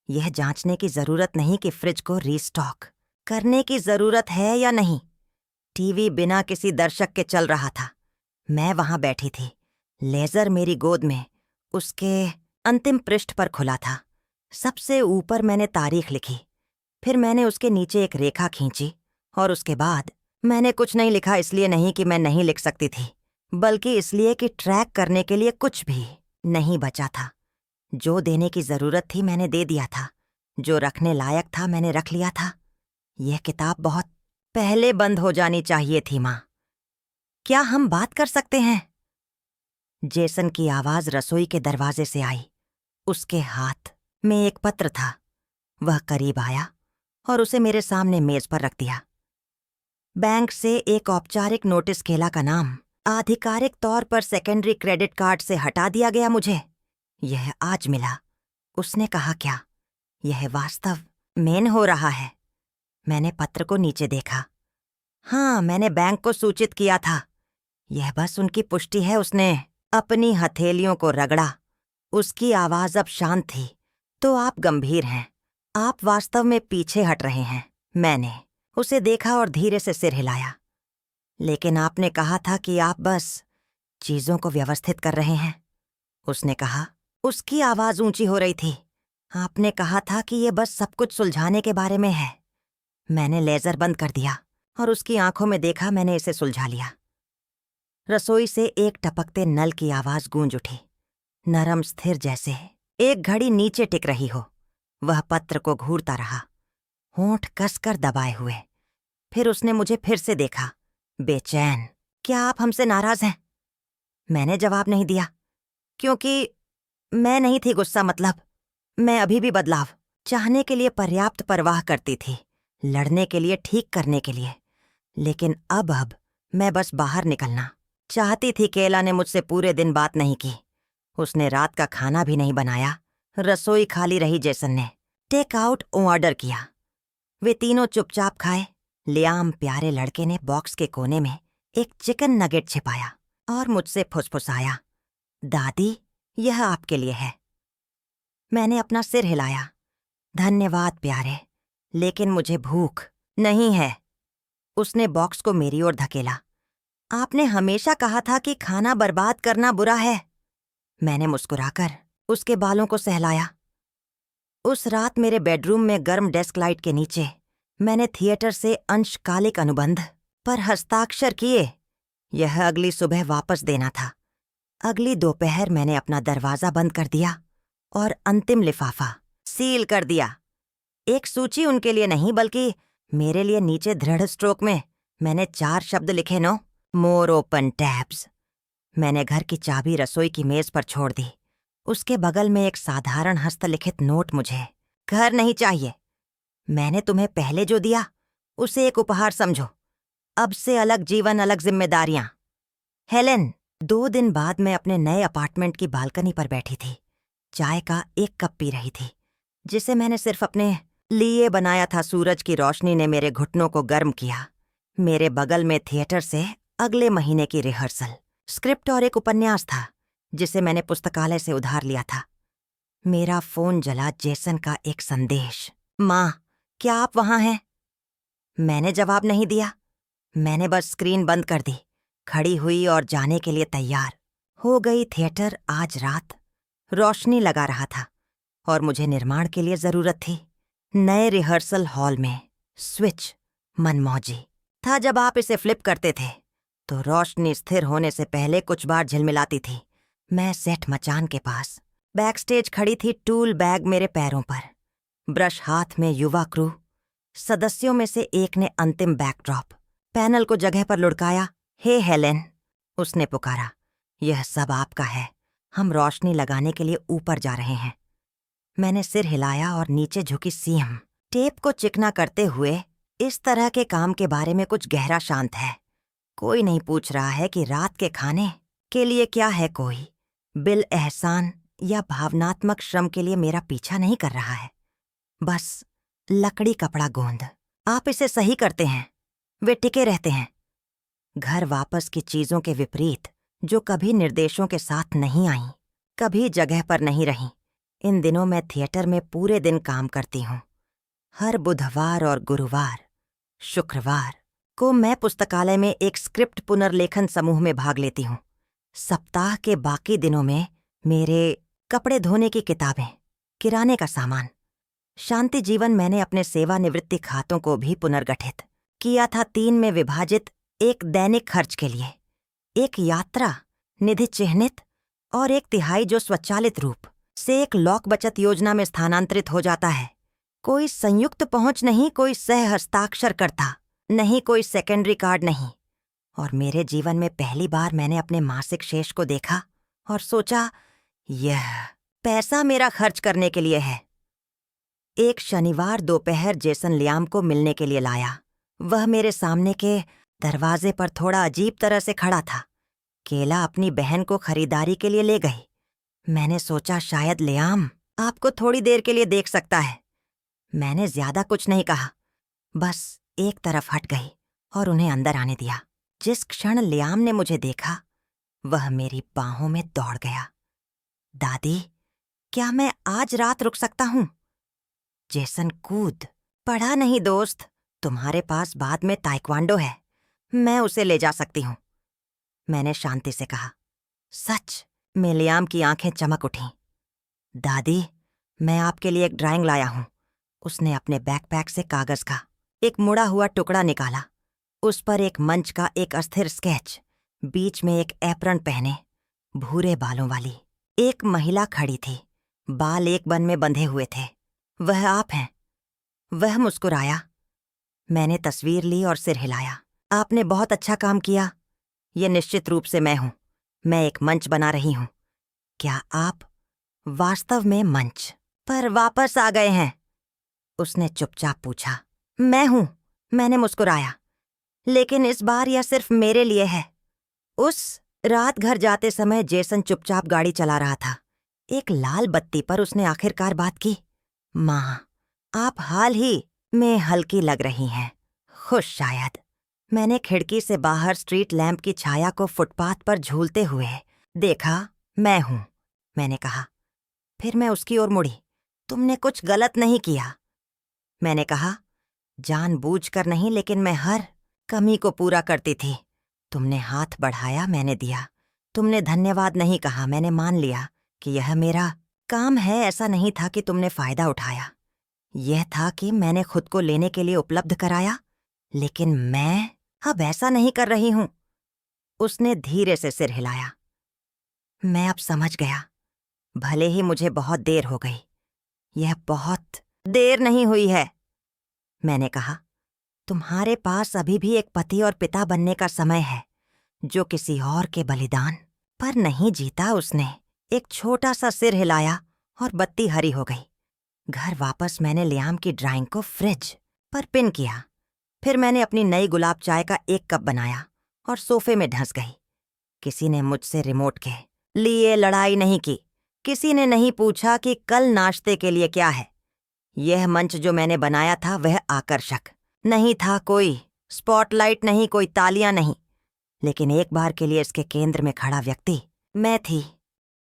यह जांचने की जरूरत नहीं कि फ्रिज को रीस्टॉक करने की जरूरत है या नहीं। टीवी बिना किसी दर्शक के चल रहा था। मैं वहां बैठी थी, लेजर मेरी गोद में, उसके अंतिम पृष्ठ पर खुला था। सबसे ऊपर मैंने तारीख लिखी, फिर मैंने उसके नीचे एक रेखा खींची और उसके बाद मैंने कुछ नहीं लिखा, इसलिए नहीं कि मैं नहीं लिख सकती थी, बल्कि इसलिए कि ट्रैक करने के लिए कुछ भी नहीं बचा था। जो देने की जरूरत थी मैंने दे दिया था, जो रखने लायक था मैंने रख लिया था। यह किताब बहुत पहले बंद हो जानी चाहिए थी। माँ, क्या हम बात कर सकते हैं? जेसन की आवाज रसोई के दरवाजे से आई। उसके हाथ में एक पत्र था। वह करीब आया और उसे मेरे सामने मेज पर रख दिया। बैंक से एक औपचारिक नोटिस, केला का नाम आधिकारिक तौर पर सेकेंडरी क्रेडिट कार्ड से हटा दिया गया मुझे। यह आज मिला। उसने कहा, क्या यह वास्तव में हो रहा है? मैंने पत्र को नीचे देखा। हाँ, मैंने बैंक को सूचित किया था। यह बस उनकी पुष्टि है। उसने अपनी हथेलियों को रगड़ा। उसकी आवाज अब शांत थी। तो आप गंभीर हैं, आप वास्तव में पीछे हट रहे हैं। मैंने उसे देखा और धीरे से सिर हिलाया। लेकिन आपने कहा था कि आप बस चीजों को व्यवस्थित कर रहे हैं, उसने कहा। उसकी आवाज ऊंची हो रही थी। आपने कहा था कि ये बस सब कुछ सुलझाने के बारे में है। मैंने लेजर बंद कर दिया और उसकी आंखों में देखा। मैंने इसे सुलझा लिया। रसोई से एक टपकते नल की आवाज गूंज उठी, नरम स्थिर, जैसे एक घड़ी नीचे टिक रही हो। वह पत्र को घूरता रहा, होंठ कसकर दबाए हुए। फिर उसने मुझे फिर से देखा, बेचैन। क्या आप हमसे नाराज हैं? मैंने जवाब नहीं दिया, क्योंकि मैं नहीं थी गुस्सा। मतलब मैं अभी भी बदलाव चाहने के लिए पर्याप्त परवाह करती थी, लड़ने के लिए, ठीक करने के लिए। लेकिन अब मैं बस बाहर निकलना चाहती थी। केला ने मुझसे पूरे दिन बात नहीं की। उसने रात का खाना भी नहीं बनाया। रसोई खाली रही। जेसन ने टेक आउट ऑर्डर किया। वे तीनों चुपचाप खाए। लियाम, प्यारे लड़के ने बॉक्स के कोने में एक चिकन नगेट छिपाया और मुझसे फुसफुसाया, दादी, यह आपके लिए है। मैंने अपना सिर हिलाया। धन्यवाद प्यारे, लेकिन मुझे भूख नहीं है। उसने बॉक्स को मेरी ओर धकेला। आपने हमेशा कहा था कि खाना बर्बाद करना बुरा है। मैंने मुस्कुराकर उसके बालों को सहलाया। उस रात मेरे बेडरूम में गर्म डेस्क लाइट के नीचे मैंने थिएटर से अंशकालिक अनुबंध पर हस्ताक्षर किए। यह अगली सुबह वापस देना था। अगली दोपहर मैंने अपना दरवाजा बंद कर दिया और अंतिम लिफाफा सील कर दिया। एक सूची उनके लिए नहीं, बल्कि मेरे लिए नीचे दृढ़ स्ट्रोक में मैंने 4 शब्द लिखे, नो मोर ओपन टैब्स। मैंने घर की चाबी रसोई की मेज पर छोड़ दी। उसके बगल में एक साधारण हस्तलिखित नोट। मुझे घर नहीं चाहिए। मैंने तुम्हें पहले जो दिया उसे एक उपहार समझो। अब से अलग जीवन, अलग जिम्मेदारियां। हेलेन। 2 दिन बाद मैं अपने नए अपार्टमेंट की बालकनी पर बैठी थी। चाय का एक कप पी रही थी, जिसे मैंने सिर्फ अपने लिए बनाया था। सूरज की रोशनी ने मेरे घुटनों को गर्म किया। मेरे बगल में थिएटर से अगले महीने की रिहर्सल, स्क्रिप्ट और एक उपन्यास था जिसे मैंने पुस्तकालय से उधार लिया था। मेरा फोन जला। जेसन का एक संदेश, माँ, क्या आप वहां हैं? मैंने जवाब नहीं दिया। मैंने बस स्क्रीन बंद कर दी, खड़ी हुई और जाने के लिए तैयार हो गई। थिएटर आज रात रोशनी लगा रहा था और मुझे निर्माण के लिए जरूरत थी। नए रिहर्सल हॉल में स्विच मनमौजी था। जब आप इसे फ्लिप करते थे तो रोशनी स्थिर होने से पहले कुछ बार झिलमिलाती थी। मैं सेट मचान के पास बैक स्टेज खड़ी थी, टूल बैग मेरे पैरों पर, ब्रश हाथ में। युवा क्रू सदस्यों में से एक ने अंतिम बैकड्रॉप पैनल को जगह पर लुढ़काया। हे हेलेन, उसने पुकारा, यह सब आपका है। हम रोशनी लगाने के लिए ऊपर जा रहे हैं। मैंने सिर हिलाया और नीचे झुकी सीएम टेप को चिकना करते हुए। इस तरह के काम के बारे में कुछ गहरा शांत है। कोई नहीं पूछ रहा है कि रात के खाने के लिए क्या है, कोई बिल एहसान या भावनात्मक श्रम के लिए मेरा पीछा नहीं कर रहा है। बस लकड़ी कपड़ा गोंद आप इसे सही करते हैं, वे टिके रहते हैं। घर वापस की चीजों के विपरीत, जो कभी निर्देशों के साथ नहीं आईं, कभी जगह पर नहीं रहीं। इन दिनों मैं थिएटर में पूरे दिन काम करती हूँ। हर बुधवार और गुरुवार, शुक्रवार को मैं पुस्तकालय में एक स्क्रिप्ट पुनर्लेखन समूह में भाग लेती हूँ। सप्ताह के बाकी दिनों में मेरे कपड़े धोने की किताबें, किराने का सामान। शांति जीवन मैंने अपने सेवानिवृत्ति खातों को भी पुनर्गठित किया था, 3 में विभाजित, एक दैनिक खर्च के लिए, एक यात्रा निधि चिह्नित और 1/3 जो स्वचालित रूप से एक लॉक बचत योजना में स्थानांतरित हो जाता है। कोई संयुक्त पहुंच नहीं, कोई सह हस्ताक्षरकर्ता नहीं, कोई सेकेंडरी कार्ड नहीं। और मेरे जीवन में पहली बार मैंने अपने मासिक शेष को देखा और सोचा, यह पैसा मेरा खर्च करने के लिए है। एक शनिवार दोपहर जेसन लियाम को मिलने के लिए लाया। वह मेरे सामने के दरवाजे पर थोड़ा अजीब तरह से खड़ा था। केला अपनी बहन को खरीदारी के लिए ले गई। मैंने सोचा शायद लियाम आपको थोड़ी देर के लिए देख सकता है। मैंने ज्यादा कुछ नहीं कहा, बस एक तरफ हट गई और उन्हें अंदर आने दिया। जिस क्षण लियाम ने मुझे देखा, वह मेरी बाहों में दौड़ गया। दादी, क्या मैं आज रात रुक सकता हूं? जेसन कूद पड़ा। नहीं दोस्त, तुम्हारे पास बाद में ताइक्वांडो है, मैं उसे ले जा सकती हूं, मैंने शांति से कहा। सच में लियाम की आंखें चमक उठीं। दादी, मैं आपके लिए एक ड्राइंग लाया हूं। उसने अपने बैकपैक से कागज का एक मुड़ा हुआ टुकड़ा निकाला। उस पर एक मंच का एक अस्थिर स्केच, बीच में एक एप्रन पहने, भूरे बालों वाली एक महिला खड़ी थी। बाल एक बन में बंधे हुए थे। वह आप हैं। वह मुस्कुराया। मैंने तस्वीर ली और सिर हिलाया। आपने बहुत अच्छा काम किया। ये निश्चित रूप से मैं हूं। मैं एक मंच बना रही हूं। क्या आप वास्तव में मंच पर वापस आ गए हैं? उसने चुपचाप पूछा। मैं हूं, मैंने मुस्कुराया, लेकिन इस बार यह सिर्फ मेरे लिए है। उस रात घर जाते समय जेसन चुपचाप गाड़ी चला रहा था। एक लाल बत्ती पर उसने आखिरकार बात की। माँ, आप हाल ही में हल्की लग रही हैं, खुश शायद। मैंने खिड़की से बाहर स्ट्रीट लैंप की छाया को फुटपाथ पर झूलते हुए देखा। मैं हूं, मैंने कहा। फिर मैं उसकी ओर मुड़ी। तुमने कुछ गलत नहीं किया, मैंने कहा। जानबूझकर नहीं, लेकिन मैं हर कमी को पूरा करती थी। तुमने हाथ बढ़ाया, मैंने दिया। तुमने धन्यवाद नहीं कहा, मैंने मान लिया कि यह मेरा काम है। ऐसा नहीं था कि तुमने फायदा उठाया, यह था कि मैंने खुद को लेने के लिए उपलब्ध कराया। लेकिन मैं अब ऐसा नहीं कर रही हूं। उसने धीरे से सिर हिलाया। मैं अब समझ गया, भले ही मुझे बहुत देर हो गई। यह बहुत देर नहीं हुई है, मैंने कहा। तुम्हारे पास अभी भी एक पति और पिता बनने का समय है, जो किसी और के बलिदान पर नहीं जीता। उसने एक छोटा सा सिर हिलाया और बत्ती हरी हो गई। घर वापस मैंने लियाम की ड्राइंग को फ्रिज पर पिन किया। फिर मैंने अपनी नई गुलाब चाय का एक कप बनाया और सोफे में ढंस गई। किसी ने मुझसे रिमोट के लिए लड़ाई नहीं की। किसी ने नहीं पूछा कि कल नाश्ते के लिए क्या है। यह मंच जो मैंने बनाया था वह आकर्षक नहीं था। कोई स्पॉटलाइट नहीं, कोई तालियां नहीं, लेकिन एक बार के लिए इसके केंद्र में खड़ा व्यक्ति मैं थी।